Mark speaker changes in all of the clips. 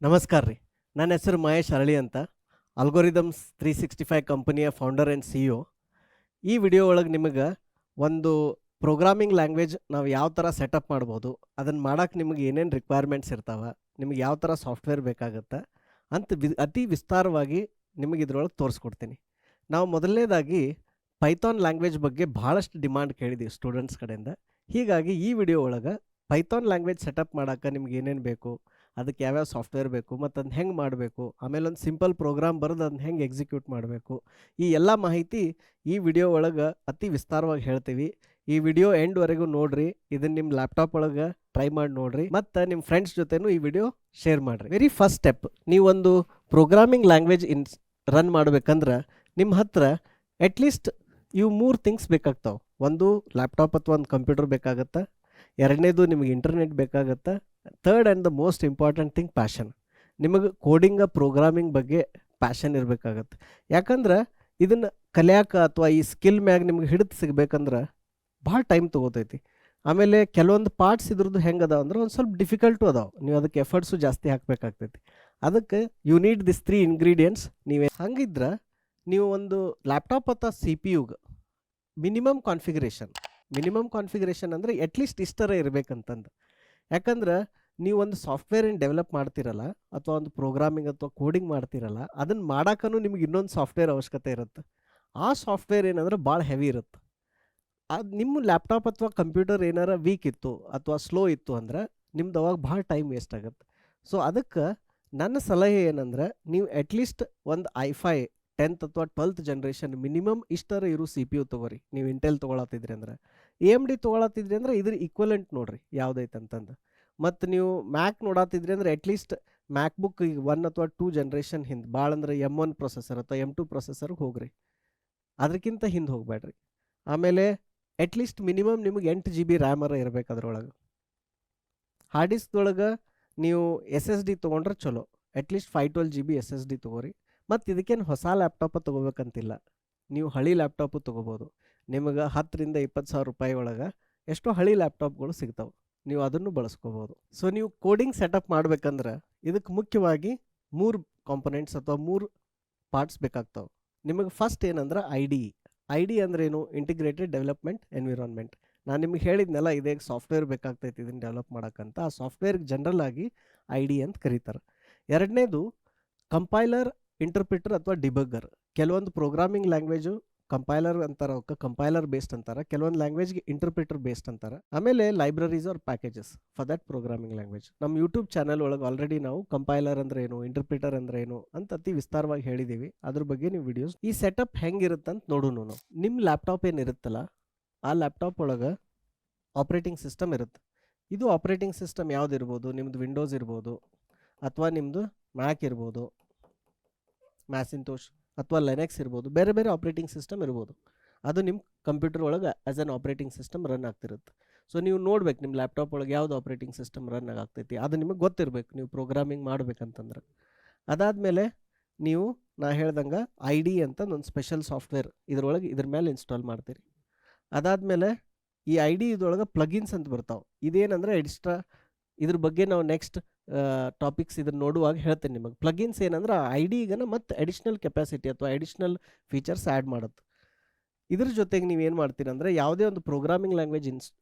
Speaker 1: ನಮಸ್ಕಾರ ರೀ. ನನ್ನ ಹೆಸರು ಮಹೇಶ್ ಅರಳಿ ಅಂತ, ಅಲ್ಗೋರಿದಮ್ಸ್ 365 ಕಂಪನಿಯ ಫೌಂಡರ್ ಆ್ಯಂಡ್ CEO. ಈ ವಿಡಿಯೋ ಒಳಗೆ ನಿಮಗೆ ಒಂದು ಪ್ರೋಗ್ರಾಮಿಂಗ್ ಲ್ಯಾಂಗ್ವೇಜ್ ನಾವು ಯಾವ ಥರ ಸೆಟಪ್ ಮಾಡ್ಬೋದು, ಅದನ್ನು ಮಾಡೋಕ್ಕೆ ನಿಮಗೆ ಏನೇನು ರಿಕ್ವೈರ್ಮೆಂಟ್ಸ್ ಇರ್ತಾವೆ, ನಿಮಗೆ ಯಾವ ಥರ ಸಾಫ್ಟ್ವೇರ್ ಬೇಕಾಗುತ್ತೆ ಅಂತ ಅತಿ ವಿಸ್ತಾರವಾಗಿ ನಿಮಗೆ ಇದ್ರೊಳಗೆ ತೋರಿಸ್ಕೊಡ್ತೀನಿ. ನಾವು ಮೊದಲನೇದಾಗಿ ಪೈಥಾನ್ ಲ್ಯಾಂಗ್ವೇಜ್ ಬಗ್ಗೆ ಭಾಳಷ್ಟು ಡಿಮಾಂಡ್ ಕೇಳಿದ್ದೀವಿ ಸ್ಟೂಡೆಂಟ್ಸ್ ಕಡೆಯಿಂದ. ಹೀಗಾಗಿ ಈ ವಿಡಿಯೋ ಒಳಗೆ ಪೈಥಾನ್ ಲ್ಯಾಂಗ್ವೇಜ್ ಸೆಟಪ್ ಮಾಡೋಕ್ಕೆ ನಿಮ್ಗೆ ಏನೇನು ಬೇಕು, ಅದಕ್ಕೆ ಯಾವ್ಯಾವ ಸಾಫ್ಟ್ವೇರ್ ಬೇಕು ಮತ್ತು ಅದನ್ನ ಹೆಂಗೆ ಮಾಡಬೇಕು, ಆಮೇಲೆ ಒಂದು ಸಿಂಪಲ್ ಪ್ರೋಗ್ರಾಮ್ ಬರೆದು ಅದನ್ನ ಹೆಂಗೆ ಎಕ್ಸಿಕ್ಯೂಟ್ ಮಾಡಬೇಕು, ಈ ಎಲ್ಲ ಮಾಹಿತಿ ಈ ವಿಡಿಯೋ ಒಳಗೆ ಅತಿ ವಿಸ್ತಾರವಾಗಿ ಹೇಳ್ತೀವಿ. ಈ ವಿಡಿಯೋ ಎಂಡ್ವರೆಗೂ ನೋಡ್ರಿ. ಇದನ್ನು ನಿಮ್ಮ ಲ್ಯಾಪ್ಟಾಪ್ ಒಳಗೆ ಟ್ರೈ ಮಾಡಿ ನೋಡ್ರಿ ಮತ್ತು ನಿಮ್ಮ ಫ್ರೆಂಡ್ಸ್ ಜೊತೆನೂ ಈ ವಿಡಿಯೋ ಶೇರ್ ಮಾಡಿರಿ. ವೆರಿ ಫಸ್ಟ್ ಸ್ಟೆಪ್, ನೀವೊಂದು ಪ್ರೋಗ್ರಾಮಿಂಗ್ ಲ್ಯಾಂಗ್ವೇಜ್ ರನ್ ಮಾಡ್ಬೇಕಂದ್ರೆ ನಿಮ್ಮ ಹತ್ರ ಅಟ್ಲೀಸ್ಟ್ ಇವು 3 ಥಿಂಗ್ಸ್ ಬೇಕಾಗ್ತಾವೆ. ಒಂದು ಲ್ಯಾಪ್ಟಾಪ್ ಅಥವಾ ಒಂದು ಕಂಪ್ಯೂಟರ್ ಬೇಕಾಗತ್ತೆ, ಎರಡನೇದು ನಿಮಗೆ ಇಂಟರ್ನೆಟ್ ಬೇಕಾಗತ್ತೆ, third and the most important thing passion. ನಿಮಗೆ ಕೋಡಿಂಗ ಪ್ರೋಗ್ರಾಮಿಂಗ್ ಬಗ್ಗೆ ಪ್ಯಾಷನ್ ಇರಬೇಕಾಗತ್ತೆ. ಯಾಕಂದ್ರೆ ಇದನ್ನು ಕಲಿಯಾಕ ಅಥವಾ ಈ ಸ್ಕಿಲ್ ಮ್ಯಾಗ ನಿಮ್ಗೆ ಹಿಡಿದು ಸಿಗ್ಬೇಕಂದ್ರೆ ಭಾಳ ಟೈಮ್ ತೊಗೋತೈತಿ. ಆಮೇಲೆ ಕೆಲವೊಂದು ಪಾರ್ಟ್ಸ್ ಇದ್ರದ್ದು ಹೆಂಗೆ ಅದಾವ ಅಂದ್ರೆ ಒಂದು ಸ್ವಲ್ಪ ಡಿಫಿಕಲ್ಟು ಅದಾವೆ, ನೀವು ಅದಕ್ಕೆ ಎಫರ್ಟ್ಸು ಜಾಸ್ತಿ ಹಾಕಬೇಕಾಗ್ತೈತಿ. ಅದಕ್ಕೆ ಯು ನೀಡ್ ದಿಸ್ 3 ಇಂಗ್ರೀಡಿಯೆಂಟ್ಸ್. ನೀವೇ ಹಂಗಿದ್ರೆ ನೀವು ಒಂದು ಲ್ಯಾಪ್ಟಾಪ್ ಅಥವಾ CPU ಮಿನಿಮಮ್ ಕಾನ್ಫಿಗರೇಷನ್ ಅಂದರೆ ಅಟ್ಲೀಸ್ಟ್ ಇಷ್ಟರ ಇರಬೇಕಂತಂದು. ಯಾಕಂದ್ರೆ ನೀವು ಒಂದು ಸಾಫ್ಟ್ವೇರನ್ನು ಡೆವಲಪ್ ಮಾಡ್ತಿರಲ್ಲ ಅಥವಾ ಒಂದು ಪ್ರೋಗ್ರಾಮಿಂಗ್ ಅಥವಾ ಕೋಡಿಂಗ್ ಮಾಡ್ತಿರಲ್ಲ, ಅದನ್ನು ಮಾಡೋಕ್ಕೂ ನಿಮ್ಗೆ ಇನ್ನೊಂದು ಸಾಫ್ಟ್ವೇರ್ ಅವಶ್ಯಕತೆ ಇರುತ್ತೆ. ಆ ಸಾಫ್ಟ್ವೇರ್ ಏನಂದ್ರೆ ಭಾಳ ಹೆವಿ ಇರುತ್ತೆ. ಅದು ನಿಮ್ಮ ಲ್ಯಾಪ್ಟಾಪ್ ಅಥವಾ ಕಂಪ್ಯೂಟರ್ ಏನಾರ ವೀಕ್ ಇತ್ತು ಅಥವಾ ಸ್ಲೋ ಇತ್ತು ಅಂದ್ರೆ ನಿಮ್ದು ಅವಾಗ ಭಾಳ ಟೈಮ್ ವೇಸ್ಟ್ ಆಗುತ್ತೆ. ಸೊ ಅದಕ್ಕೆ ನನ್ನ ಸಲಹೆ ಏನಂದ್ರೆ ನೀವು ಅಟ್ಲೀಸ್ಟ್ ಒಂದು i5 10th ಅಥವಾ 12th ಜನ್ರೇಷನ್ ಮಿನಿಮಮ್ ಇಷ್ಟರ ಇರೋ CPU ತೊಗೋರಿ. ನೀವು ಇಂಟೆಲ್ ತೊಗೊಳತ್ತಿದ್ರಿ ಅಂದ್ರೆ, AMD ತೊಗೊಳತ್ತಿದ್ರಿ ಅಂದ್ರೆ ಇದ್ರ ಈಕ್ವಲೆಂಟ್ ನೋಡ್ರಿ ಯಾವುದೈತೆ ಅಂತಂದು. ಮತ್ತು ನೀವು ಮ್ಯಾಕ್ ನೋಡತ್ತಿದ್ರಿ ಅಂದರೆ ಅಟ್ಲೀಸ್ಟ್ ಮ್ಯಾಕ್ಬುಕ್ ಈಗ 1 ಅಥವಾ 2 ಜನ್ರೇಷನ್ ಹಿಂದೆ, ಭಾಳ ಅಂದ್ರೆ M1 ಪ್ರೊಸೆಸರ್ ಅಥವಾ M2 ಪ್ರೊಸೆಸರ್ಗೆ ಹೋಗ್ರಿ, ಅದಕ್ಕಿಂತ ಹಿಂದೆ ಹೋಗಬೇಡ್ರಿ. ಆಮೇಲೆ ಅಟ್ಲೀಸ್ಟ್ ಮಿನಿಮಮ್ ನಿಮಗೆ 8 GB ರ್ಯಾಮರ ಇರಬೇಕು ಅದರೊಳಗೆ. ಹಾರ್ಡ್ ಡಿಸ್ಕ್ದೊಳಗೆ ನೀವು SSD ತೊಗೊಂಡ್ರೆ ಚಲೋ, ಅಟ್ಲೀಸ್ಟ್ 512 GB SSD ತೊಗೋರಿ. ಮತ್ತು ಇದಕ್ಕೇನು ಹೊಸ ಲ್ಯಾಪ್ಟಾಪ ತೊಗೋಬೇಕಂತಿಲ್ಲ, ನೀವು ಹಳಿ ಲ್ಯಾಪ್ಟಾಪು ತೊಗೋಬೋದು. ನಿಮಗೆ 10,000 to 20,000 ರೂಪಾಯಿ ಒಳಗೆ ಎಷ್ಟೋ ಹಳಿ ಲ್ಯಾಪ್ಟಾಪ್ಗಳು ಸಿಗ್ತಾವೆ, ನೀವು ಅದನ್ನು ಬಳಸ್ಕೋಬೋದು. ಸೊ ನೀವು ಕೋಡಿಂಗ್ ಸೆಟಪ್ ಮಾಡ್ಬೇಕಂದ್ರೆ ಇದಕ್ಕೆ ಮುಖ್ಯವಾಗಿ 3 ಕಾಂಪೊನೆಂಟ್ಸ್ ಅಥವಾ 3 ಪಾರ್ಟ್ಸ್ ಬೇಕಾಗ್ತಾವೆ. ನಿಮಗೆ ಫಸ್ಟ್ ಏನಂದ್ರೆ ಐ ಡಿ ಅಂದ್ರೆ ಏನು, ಇಂಟಿಗ್ರೇಟೆಡ್ ಡೆವಲಪ್ಮೆಂಟ್ ಎನ್ವಿರಾನ್ಮೆಂಟ್. ನಾನು ನಿಮಗೆ ಹೇಳಿದ್ನೆಲ್ಲ, ಇದೇ ಸಾಫ್ಟ್ವೇರ್ ಬೇಕಾಗ್ತೈತಿ ಇದನ್ನು ಡೆವಲಪ್ ಮಾಡೋಕ್ಕಂತ. ಆ ಸಾಫ್ಟ್ವೇರ್ಗೆ ಜನರಲ್ ಆಗಿ ID ಅಂತ ಕರೀತಾರೆ. ಎರಡನೇದು ಕಂಪೈಲರ್, ಇಂಟರ್ಪ್ರಿಟರ್ ಅಥವಾ ಡಿಬಗ್ಗರ್. ಕೆಲವೊಂದು ಪ್ರೋಗ್ರಾಮಿಂಗ್ ಲ್ಯಾಂಗ್ವೇಜು ಕಂಪೈಲರ್ ಅಂತಾರೆ, ಕಂಪೈಲರ್ ಬೇಸ್ಡ್ ಅಂತಾರೆ, ಕೆಲವೊಂದು ಲ್ಯಾಂಗ್ವೇಜ್ಗೆ ಇಂಟರ್ಪ್ರಿಟರ್ ಬೇಸ್ಡ್ ಅಂತಾರೆ. ಆಮೇಲೆ libraries or packages for that programming language. ನಮ್ಮ ಯೂಟ್ಯೂಬ್ ಚಾನಲ್ ಒಳಗೆ ಆಲ್ರೆಡಿ ನಾವು ಕಂಪೈಲರ್ ಅಂದ್ರೆ ಏನು, ಇಂಟರ್ಪ್ರಿಟರ್ ಅಂದ್ರೆ ಏನು ಅಂತ ಅತಿ ವಿಸ್ತಾರವಾಗಿ ಹೇಳಿದ್ದೀವಿ. ಅದ್ರ ಬಗ್ಗೆ ನೀವು ವಿಡಿಯೋಸ್. ಈ ಸೆಟಪ್ ಹೆಂಗಿರುತ್ತೆ ಅಂತ ನೋಡೋಣ ನಾವು. ನಿಮ್ಮ ಲ್ಯಾಪ್ಟಾಪ್ ಏನಿರುತ್ತಲ್ಲ, ಆ ಲ್ಯಾಪ್ಟಾಪ್ ಒಳಗೆ ಆಪ್ರೇಟಿಂಗ್ ಸಿಸ್ಟಮ್ ಇರುತ್ತೆ. ಇದು ಆಪ್ರೇಟಿಂಗ್ ಸಿಸ್ಟಮ್ ಯಾವ್ದು ಇರ್ಬೋದು, ನಿಮ್ಮದು ವಿಂಡೋಸ್ ಇರ್ಬೋದು ಅಥವಾ ನಿಮ್ಮದು ಮ್ಯಾಕ್ ಇರ್ಬೋದು, ಮ್ಯಾಸಿಂಟೋಶ್ ಅಥವಾ ಲಿನಕ್ಸ್ ಇರ್ಬೋದು, ಬೇರೆ ಬೇರೆ ಆಪ್ರೇಟಿಂಗ್ ಸಿಸ್ಟಮ್ ಇರ್ಬೋದು. ಅದು ನಿಮ್ಮ ಕಂಪ್ಯೂಟರ್ ಒಳಗೆ as an operating system run ಆಗ್ತಿರುತ್ತೆ. ಸೊ ನೀವು ನೋಡ್ಬೇಕು ನಿಮ್ಮ ಲ್ಯಾಪ್ಟಾಪ್ ಒಳಗೆ ಯಾವುದು ಆಪ್ರೇಟಿಂಗ್ ಸಿಸ್ಟಮ್ ರನ್ ಆಗ್ತೈತಿ, ಅದು ನಿಮಗೆ ಗೊತ್ತಿರಬೇಕು ನೀವು ಪ್ರೋಗ್ರಾಮಿಂಗ್ ಮಾಡ್ಬೇಕಂತಂದ್ರೆ. ಅದಾದಮೇಲೆ ನೀವು ನಾ ಹೇಳ್ದಂಗೆ ID ಅಂತ ಒಂದು ಸ್ಪೆಷಲ್ ಸಾಫ್ಟ್ವೇರ್ ಇದ್ರ ಮೇಲೆ ಇನ್ಸ್ಟಾಲ್ ಮಾಡ್ತೀರಿ. ಅದಾದಮೇಲೆ ಈ ID ಇದ್ರೊಳಗೆ ಪ್ಲಗಿನ್ಸ್ ಅಂತ ಬರ್ತಾವೆ. ಇದೇನಂದರೆ ಇದ್ರ ಬಗ್ಗೆ ನಾವು ನೆಕ್ಸ್ಟ್ ಟಾಪಿಕ್ಸ್ ಇದನ್ನು ನೋಡುವಾಗ ಹೇಳ್ತೇನೆ ನಿಮಗೆ. ಪ್ಲಗಿನ್ಸ್ ಏನಂದ್ರೆ ID ಮತ್ತು ಅಡಿಷ್ನಲ್ ಕೆಪಾಸಿಟಿ ಅಥವಾ ಅಡಿಷ್ನಲ್ ಫೀಚರ್ಸ್ ಆ್ಯಡ್ ಮಾಡುತ್ತೆ. ಇದ್ರ ಜೊತೆಗೆ ನೀವೇನು ಮಾಡ್ತೀರಂದರೆ, ಯಾವುದೇ ಒಂದು ಪ್ರೋಗ್ರಾಮಿಂಗ್ ಲ್ಯಾಂಗ್ವೇಜ್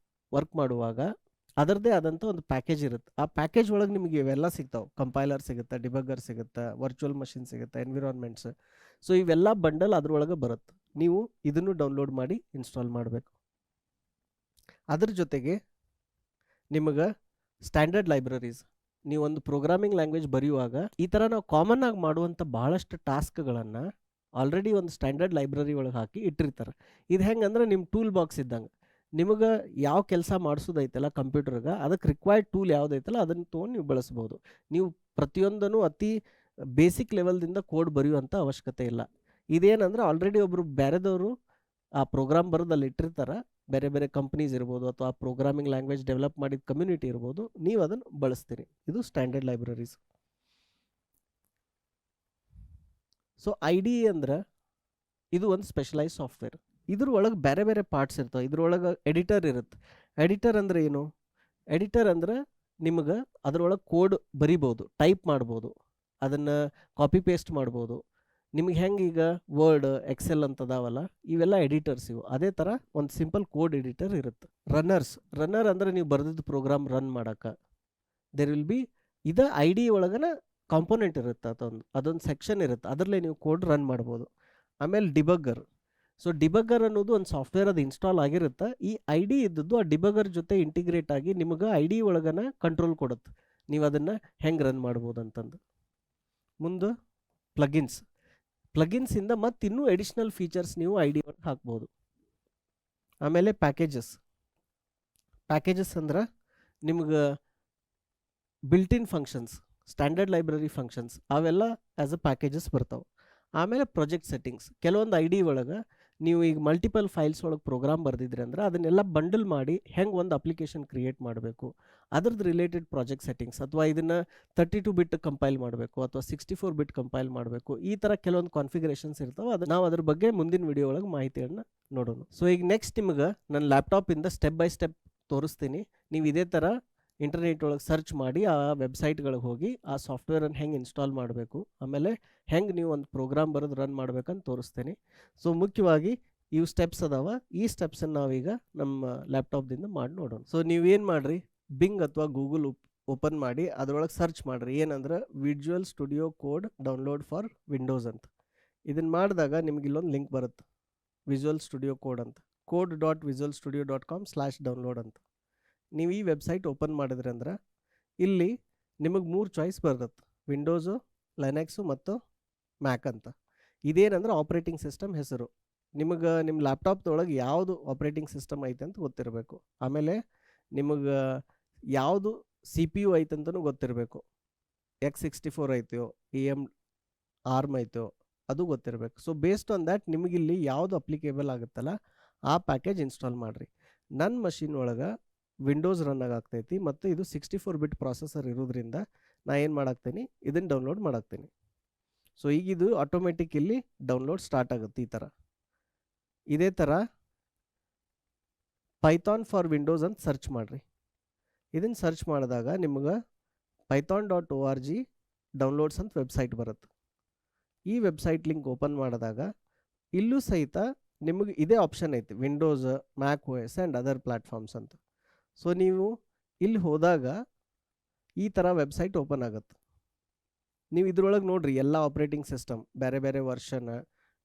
Speaker 1: ವರ್ಕ್ ಮಾಡುವಾಗ ಅದರದ್ದೇ ಆದಂಥ ಒಂದು ಪ್ಯಾಕೇಜ್ ಇರುತ್ತೆ. ಆ ಪ್ಯಾಕೇಜ್ ಒಳಗೆ ನಿಮಗೆ ಇವೆಲ್ಲ ಸಿಗ್ತಾವೆ. ಕಂಪೈಲರ್ ಸಿಗುತ್ತೆ, ಡಿಬಗ್ಗರ್ ಸಿಗುತ್ತೆ, ವರ್ಚುವಲ್ ಮಷಿನ್ ಸಿಗುತ್ತೆ, ಎನ್ವಿರಾನ್ಮೆಂಟ್ಸ್. ಸೊ ಇವೆಲ್ಲ ಬಂಡಲ್ ಅದ್ರೊಳಗೆ ಬರುತ್ತೆ. ನೀವು ಇದನ್ನು ಡೌನ್ಲೋಡ್ ಮಾಡಿ ಇನ್ಸ್ಟಾಲ್ ಮಾಡಬೇಕು. ಅದ್ರ ಜೊತೆಗೆ ನಿಮಗೆ ಸ್ಟ್ಯಾಂಡರ್ಡ್ ಲೈಬ್ರರೀಸ್, ನೀವೊಂದು ಪ್ರೋಗ್ರಾಮಿಂಗ್ ಲ್ಯಾಂಗ್ವೇಜ್ ಬರೆಯುವಾಗ ಈ ಥರ ನಾವು ಕಾಮನ್ ಆಗಿ ಮಾಡುವಂಥ ಭಾಳಷ್ಟು ಟಾಸ್ಕ್ಗಳನ್ನು ಆಲ್ರೆಡಿ ಒಂದು ಸ್ಟ್ಯಾಂಡರ್ಡ್ ಲೈಬ್ರರಿ ಒಳಗೆ ಹಾಕಿ ಇಟ್ಟಿರ್ತಾರೆ. ಇದು ಹೆಂಗಂದ್ರೆ ನಿಮ್ಮ ಟೂಲ್ ಬಾಕ್ಸ್ ಇದ್ದಂಗೆ. ನಿಮಗೆ ಯಾವ ಕೆಲಸ ಮಾಡಿಸೋದೈತಲ್ಲ ಕಂಪ್ಯೂಟರ್ಗೆ, ಅದಕ್ಕೆ ರಿಕ್ವೈರ್ಡ್ ಟೂಲ್ ಯಾವುದೈತಲ್ಲ ಅದನ್ನು ತೊಗೊಂಡು ನೀವು ಬಳಸ್ಬೋದು. ನೀವು ಪ್ರತಿಯೊಂದನ್ನು ಅತಿ ಬೇಸಿಕ್ ಲೆವೆಲ್ದಿಂದ ಕೋಡ್ ಬರೆಯುವಂಥ ಅವಶ್ಯಕತೆ ಇಲ್ಲ. ಇದೇನಂದ್ರೆ ಆಲ್ರೆಡಿ ಒಬ್ಬರು ಬೇರೆದವರು ಆ ಪ್ರೋಗ್ರಾಮ್ ಬರೋದಲ್ಲಿ ಇಟ್ಟಿರ್ತಾರೆ, ಬೇರೆ ಬೇರೆ ಕಂಪ್ನೀಸ್ ಇರ್ಬೋದು ಅಥವಾ ಪ್ರೋಗ್ರಾಮಿಂಗ್ ಲ್ಯಾಂಗ್ವೇಜ್ ಡೆವಲಪ್ ಮಾಡಿದ ಕಮ್ಯುನಿಟಿ ಇರ್ಬೋದು, ನೀವು ಅದನ್ನು ಬಳಸ್ತೀರಿ. ಇದು ಸ್ಟ್ಯಾಂಡರ್ಡ್ ಲೈಬ್ರರೀಸ್. ಸೊ ID ಅಂದ್ರೆ ಇದು ಒಂದು ಸ್ಪೆಷಲೈಸ್ ಸಾಫ್ಟ್ವೇರ್. ಇದ್ರ ಒಳಗೆ ಬೇರೆ ಬೇರೆ ಪಾರ್ಟ್ಸ್ ಇರ್ತವೆ. ಇದ್ರೊಳಗೆ ಎಡಿಟರ್ ಇರುತ್ತೆ. ಎಡಿಟರ್ ಅಂದರೆ ಏನು, ಎಡಿಟರ್ ಅಂದರೆ ನಿಮಗೆ ಅದರೊಳಗೆ ಕೋಡ್ ಬರಿಬೋದು, ಟೈಪ್ ಮಾಡ್ಬೋದು, ಅದನ್ನು ಕಾಪಿ ಪೇಸ್ಟ್ ಮಾಡ್ಬೋದು. ನಿಮಗೆ ಹೆಂಗೆ ಈಗ ವರ್ಡ್ ಎಕ್ಸೆಲ್ ಅಂತ ಅದಾವಲ್ಲ, ಇವೆಲ್ಲ ಎಡಿಟರ್ಸ್ ಇವು. ಅದೇ ಥರ ಒಂದು ಸಿಂಪಲ್ ಕೋಡ್ ಎಡಿಟರ್ ಇರುತ್ತೆ. ರನ್ನರ್ ಅಂದರೆ ನೀವು ಬರೆದಿದ್ದು ಪ್ರೋಗ್ರಾಮ್ ರನ್ ಮಾಡೋಕ್ಕೆ ದೇರ್ ವಿಲ್ ಬಿ ಇದು ಐ ಡಿ ಒಳಗನ ಕಾಂಪೋನೆಂಟ್ ಇರುತ್ತೆ, ಅದೊಂದು ಸೆಕ್ಷನ್ ಇರುತ್ತೆ, ಅದರಲ್ಲೇ ನೀವು ಕೋಡ್ ರನ್ ಮಾಡ್ಬೋದು. ಆಮೇಲೆ ಡಿಬಗ್ಗರ್. ಸೊ ಡಿಬಗ್ಗರ್ ಅನ್ನೋದು ಒಂದು ಸಾಫ್ಟ್ವೇರ್ ಅದು ಇನ್ಸ್ಟಾಲ್ ಆಗಿರುತ್ತೆ. ಈ ಐ ಡಿ ಇದ್ದದ್ದು ಆ ಡಿಬಗ್ಗರ್ ಜೊತೆ ಇಂಟಿಗ್ರೇಟ್ ಆಗಿ ನಿಮಗೆ ಐ ಡಿ ಒಳಗನ ಕಂಟ್ರೋಲ್ ಕೊಡುತ್ತೆ, ನೀವು ಅದನ್ನು ಹೆಂಗೆ ರನ್ ಮಾಡ್ಬೋದು ಅಂತಂದು. ಮುಂದೆ ಪ್ಲಗಿನ್ಸಿಂದ ಮತ್ತು ಇನ್ನೂ ಎಡಿಷ್ನಲ್ ಫೀಚರ್ಸ್ ನೀವು ಐ ಡಿ ಒಳಗೆ ಹಾಕ್ಬೋದು. ಆಮೇಲೆ ಪ್ಯಾಕೇಜಸ್ ಅಂದ್ರೆ ನಿಮ್ಗೆ built in functions, standard library functions ಅವೆಲ್ಲ ಆ್ಯಸ್ ಅ ಪ್ಯಾಕೇಜಸ್ ಬರ್ತಾವೆ. ಆಮೇಲೆ ಪ್ರಾಜೆಕ್ಟ್ ಸೆಟ್ಟಿಂಗ್ಸ್, ಕೆಲವೊಂದು ಐ ಡಿ ಒಳಗೆ ನೀವು ಈಗ ಮಲ್ಟಿಪಲ್ ಫೈಲ್ಸ್ ಒಳಗೆ ಪ್ರೋಗ್ರಾಮ್ ಬರ್ದಿದ್ರಿ ಅಂದ್ರೆ ಅದನ್ನೆಲ್ಲ ಬಂಡಲ್ ಮಾಡಿ ಹೆಂಗೆ ಒಂದು ಅಪ್ಲಿಕೇಶನ್ ಕ್ರಿಯೇಟ್ ಮಾಡಬೇಕು, ಅದ್ರದ್ದು ರಿಲೇಟೆಡ್ ಪ್ರಾಜೆಕ್ಟ್ ಸೆಟ್ಟಿಂಗ್ಸ್, ಅಥವಾ ಇದನ್ನು 32 ಬಿಟ್ ಕಂಪೈಲ್ ಮಾಡಬೇಕು ಅಥವಾ 64 ಬಿಟ್ ಕಂಪೈಲ್ ಮಾಡಬೇಕು, ಈ ಥರ ಕೆಲವೊಂದು ಕಾನ್ಫಿಗರೇಷನ್ಸ್ ಇರ್ತಾವೆ. ಅದು ನಾವು ಅದ್ರ ಬಗ್ಗೆ ಮುಂದಿನ ವಿಡಿಯೋ ಒಳಗೆ ಮಾಹಿತಿಯನ್ನು ನೋಡೋಣ. ಸೊ ಈಗ ನೆಕ್ಸ್ಟ್ ನಿಮಗೆ ನನ್ನ ಲ್ಯಾಪ್ಟಾಪಿಂದ ಸ್ಟೆಪ್ ಬೈ ಸ್ಟೆಪ್ ತೋರಿಸ್ತೀನಿ. ನೀವು ಇದೇ ಥರ ಇಂಟರ್ನೆಟ್ ಒಳಗೆ ಸರ್ಚ್ ಮಾಡಿ ಆ ವೆಬ್ಸೈಟ್ಗಳಿಗೆ ಹೋಗಿ ಆ ಸಾಫ್ಟ್ವೇರನ್ನು ಹೆಂಗೆ ಇನ್ಸ್ಟಾಲ್ ಮಾಡಬೇಕು, ಆಮೇಲೆ ಹೆಂಗೆ ನೀವು ಒಂದು ಪ್ರೋಗ್ರಾಮ್ ಬರೆದು ರನ್ ಮಾಡ್ಬೇಕಂತ ತೋರಿಸ್ತೀನಿ. ಸೊ ಮುಖ್ಯವಾಗಿ ಇವು ಸ್ಟೆಪ್ಸ್ ಅದಾವ, ಈ ಸ್ಟೆಪ್ಸನ್ನು ನಾವೀಗ ನಮ್ಮ ಲ್ಯಾಪ್ಟಾಪ್ದಿಂದ ಮಾಡಿ ನೋಡೋಣ. ಸೊ ನೀವೇನು ಮಾಡಿರಿ, ಬಿಂಗ್ ಅಥವಾ ಗೂಗಲ್ ಓಪನ್ ಮಾಡಿ ಅದರೊಳಗೆ ಸರ್ಚ್ ಮಾಡಿರಿ, ಏನಂದ್ರೆ visual Studio code download for Windows ಅಂತ. ಇದನ್ನು ಮಾಡಿದಾಗ ನಿಮ್ಗೆ ಇಲ್ಲೊಂದು ಲಿಂಕ್ ಬರುತ್ತೆ, ವಿಜುವಲ್ ಸ್ಟುಡಿಯೋ ಕೋಡ್ ಅಂತ, code.visualstudio.com/download ಅಂತ. ನೀವು ಈ ವೆಬ್ಸೈಟ್ ಓಪನ್ ಮಾಡಿದ್ರಿ ಅಂದ್ರೆ ಇಲ್ಲಿ ನಿಮಗೆ 3 ಚಾಯ್ಸ್ ಬರುತ್ತೆ, ವಿಂಡೋಸು, ಲೈನೆಕ್ಸು ಮತ್ತು ಮ್ಯಾಕ್ ಅಂತ. ಇದೇನಂದ್ರೆ ಆಪ್ರೇಟಿಂಗ್ ಸಿಸ್ಟಮ್ ಹೆಸರು. ನಿಮಗೆ ನಿಮ್ಮ ಲ್ಯಾಪ್ಟಾಪ್ದೊಳಗೆ ಯಾವುದು ಆಪ್ರೇಟಿಂಗ್ ಸಿಸ್ಟಮ್ ಐತೆ ಅಂತ ಗೊತ್ತಿರಬೇಕು. ಆಮೇಲೆ ನಿಮಗೆ ಯಾವುದು CPU ಐತೆ ಅಂತಲೂ ಗೊತ್ತಿರಬೇಕು, X64 ಐತೆಯೋ ARM ಐತೆಯೋ ಅದು ಗೊತ್ತಿರಬೇಕು. ಸೊ ಬೇಸ್ಡ್ ಆನ್ ದ್ಯಾಟ್ ನಿಮಗಿಲ್ಲಿ ಯಾವುದು ಅಪ್ಲಿಕೇಬಲ್ ಆಗುತ್ತಲ್ಲ ಆ ಪ್ಯಾಕೇಜ್ ಇನ್ಸ್ಟಾಲ್ ಮಾಡಿರಿ. ನನ್ನ ಮಷಿನ್ ಒಳಗೆ ವಿಂಡೋಸ್ ರನ್ ಆಗ್ತೈತಿ ಮತ್ತು ಇದು 64 ಬಿಟ್ ಪ್ರಾಸೆಸರ್ ಇರೋದ್ರಿಂದ ನಾ ಏನು ಮಾಡಾಕ್ತೀನಿ, ಇದನ್ನು ಡೌನ್ಲೋಡ್ ಮಾಡಾಕ್ತೀನಿ. ಸೊ ಈಗ ಇದು ಆಟೋಮೆಟಿಕ್ ಇಲ್ಲಿ ಡೌನ್ಲೋಡ್ ಸ್ಟಾರ್ಟ್ ಆಗುತ್ತೆ ಈ ಥರ. ಇದೇ ಥರ ಪೈಥಾನ್ ಫಾರ್ ವಿಂಡೋಸ್ ಅಂತ ಸರ್ಚ್ ಮಾಡಿರಿ. ಇದನ್ನು ಸರ್ಚ್ ಮಾಡಿದಾಗ ನಿಮ್ಗೆ python.org ಡೌನ್ಲೋಡ್ಸ್ ಅಂತ ವೆಬ್ಸೈಟ್ ಬರುತ್ತೆ. ಈ ವೆಬ್ಸೈಟ್ ಲಿಂಕ್ ಓಪನ್ ಮಾಡಿದಾಗ ಇಲ್ಲೂ ಸಹಿತ ನಿಮಗೆ ಇದೇ ಆಪ್ಷನ್ ಐತಿ, Windows, Mac OS and other platforms ಅಂತ. ಸೊ ನೀವು ಇಲ್ಲಿ ಹೋದಾಗ ಈ ಥರ ವೆಬ್ಸೈಟ್ ಓಪನ್ ಆಗುತ್ತೆ. ನೀವು ಇದ್ರೊಳಗೆ ನೋಡಿರಿ ಎಲ್ಲ ಆಪ್ರೇಟಿಂಗ್ ಸಿಸ್ಟಮ್ ಬೇರೆ ಬೇರೆ ವರ್ಷನ್,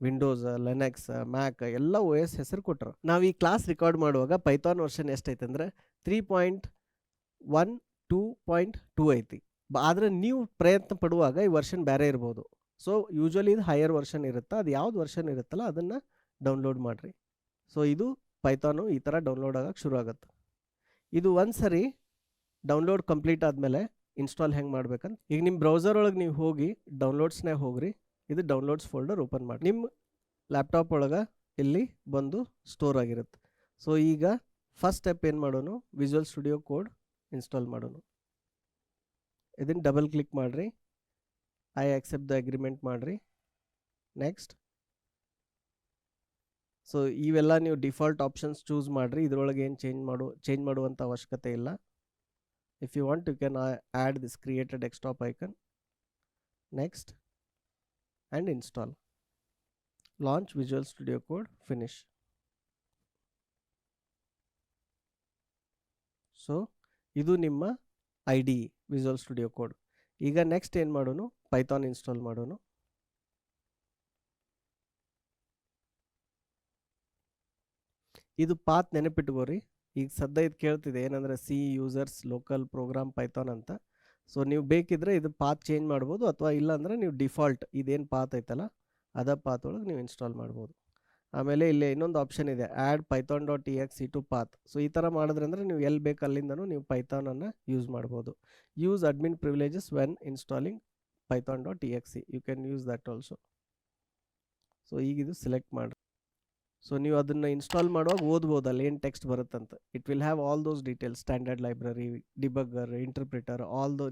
Speaker 1: ವಿಂಡೋಸ್, ಲಿನಕ್ಸ್, ಮ್ಯಾಕ್ ಎಲ್ಲ OS ಹೆಸರು ಕೊಟ್ಟರು. ನಾವು ಈ ಕ್ಲಾಸ್ ರೆಕಾರ್ಡ್ ಮಾಡುವಾಗ ಪೈಥಾನ್ ವರ್ಷನ್ ಎಷ್ಟೈತೆ ಅಂದರೆ 3.1.2.2 ಐತಿ. ಆದರೆ ನೀವು ಪ್ರಯತ್ನ ಪಡುವಾಗ ಈ ವರ್ಷನ್ ಬೇರೆ ಇರ್ಬೋದು. ಸೊ ಯೂಶ್ವಲಿ ಇದು ಹೈಯರ್ ವರ್ಷನ್ ಇರುತ್ತೆ, ಅದು ಯಾವ್ದು ವರ್ಷನ್ ಇರುತ್ತಲ್ಲ ಅದನ್ನು ಡೌನ್ಲೋಡ್ ಮಾಡಿರಿ. ಸೊ ಇದು ಪೈಥಾನು ಈ ಥರ ಡೌನ್ಲೋಡ್ ಆಗೋಕ್ಕೆ ಶುರು ಆಗುತ್ತೆ. ಇದು ಒಂದು ಸರಿ ಡೌನ್ಲೋಡ್ ಕಂಪ್ಲೀಟ್ ಆದಮೇಲೆ ಇನ್ಸ್ಟಾಲ್ ಹೆಂಗೆ ಮಾಡ್ಬೇಕಂತ ಈಗ ನಿಮ್ಮ ಬ್ರೌಸರ್ ಒಳಗೆ ನೀವು ಹೋಗಿ ಡೌನ್ಲೋಡ್ಸ್ನಾಗ ಹೋಗ್ರಿ. ಇದು ಡೌನ್ಲೋಡ್ಸ್ ಫೋಲ್ಡರ್ ಓಪನ್ ಮಾಡಿ, ನಿಮ್ಮ ಲ್ಯಾಪ್ಟಾಪ್ ಒಳಗೆ ಇಲ್ಲಿ ಬಂದು ಸ್ಟೋರ್ ಆಗಿರುತ್ತೆ. ಸೊ ಈಗ ಫಸ್ಟ್ ಸ್ಟೆಪ್ ಏನು ಮಾಡೋನು, ವಿಜುವಲ್ ಸ್ಟುಡಿಯೋ ಕೋಡ್ ಇನ್ಸ್ಟಾಲ್ ಮಾಡೋನು. ಇದನ್ನು ಡಬಲ್ ಕ್ಲಿಕ್ ಮಾಡಿರಿ, ಐ ಆಕ್ಸೆಪ್ಟ್ ದ ಅಗ್ರಿಮೆಂಟ್ ಮಾಡಿರಿ, ನೆಕ್ಸ್ಟ್. ಸೊ ಇವೆಲ್ಲ ನೀವು ಡಿಫಾಲ್ಟ್ ಆಪ್ಷನ್ಸ್ ಚೂಸ್ ಮಾಡಿರಿ, ಇದರೊಳಗೆ ಏನು ಚೇಂಜ್ ಮಾಡುವಂಥ ಅವಶ್ಯಕತೆ ಇಲ್ಲ. If you want you can add this create a desktop icon, next and install. Launch Visual Studio Code, finish. So ಇದು ನಿಮ್ಮ IDE ವಿಜುವಲ್ ಸ್ಟುಡಿಯೋ ಕೋಡ್. ಈಗ ನೆಕ್ಸ್ಟ್ ಏನು ಮಾಡೋನು, ಪೈಥಾನ್ ಇನ್ಸ್ಟಾಲ್ ಮಾಡೋನು. ಇದು ಪಾತ್ ನೆನಪಿಟ್ಕೋರಿ. ಈಗ ಸದ್ಯ ಇದು ಕೇಳ್ತಿದೆ ಏನಂದರೆ C users local program Python ಅಂತ. ಸೊ ನೀವು ಬೇಕಿದ್ರೆ ಇದು ಪಾತ್ ಚೇಂಜ್ ಮಾಡ್ಬೋದು, ಅಥವಾ ಇಲ್ಲಾಂದರೆ ನೀವು ಡಿಫಾಲ್ಟ್ ಇದೇನು ಪಾತ್ ಐತಲ್ಲ ಅದ ಪಾತ್ ಒಳಗೆ ನೀವು ಇನ್ಸ್ಟಾಲ್ ಮಾಡ್ಬೋದು. ಆಮೇಲೆ ಇಲ್ಲಿ ಇನ್ನೊಂದು ಆಪ್ಷನ್ ಇದೆ, add python.exe to path. So ಈ ಥರ ಮಾಡಿದ್ರಂದ್ರೆ ನೀವು ಎಲ್ಲಿ ಬೇಕು ಅಲ್ಲಿಂದನೂ ನೀವು ಪೈಥಾನನ್ನು ಯೂಸ್ ಮಾಡ್ಬೋದು. Use admin privileges when installing python.exe, you can use that also. So ಈಗ ಇದು ಸೆಲೆಕ್ಟ್ ಮಾಡಿ. ಸೊ ನೀವು ಅದನ್ನು ಇನ್ಸ್ಟಾಲ್ ಮಾಡುವಾಗ ಓದ್ಬೋದು ಅಲ್ಲಿ ಏನು ಟೆಕ್ಸ್ಟ್ ಬರುತ್ತಂತ. It will have all those details, standard library, debugger, interpreter,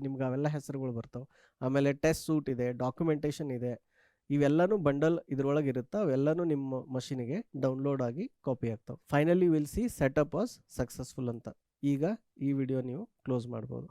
Speaker 1: ನಿಮ್ಗೆ ಅವೆಲ್ಲ ಹೆಸರುಗಳು ಬರ್ತಾವೆ. ಆಮೇಲೆ ಟೆಸ್ಟ್ ಸೂಟ್ ಇದೆ, ಡಾಕ್ಯುಮೆಂಟೇಷನ್ ಇದೆ, ಇವೆಲ್ಲನೂ ಬಂಡಲ್ ಇದ್ರೊಳಗೆ ಇರುತ್ತೆ. ಅವೆಲ್ಲನೂ ನಿಮ್ಮ ಮಷೀನಿಗೆ ಡೌನ್ಲೋಡ್ ಆಗಿ ಕಾಪಿ ಆಗ್ತಾವೆ. Finally will see setup was successful ಅಂತ. ಈಗ ಈ ವಿಡಿಯೋ ನೀವು ಕ್ಲೋಸ್ ಮಾಡ್ಬೋದು.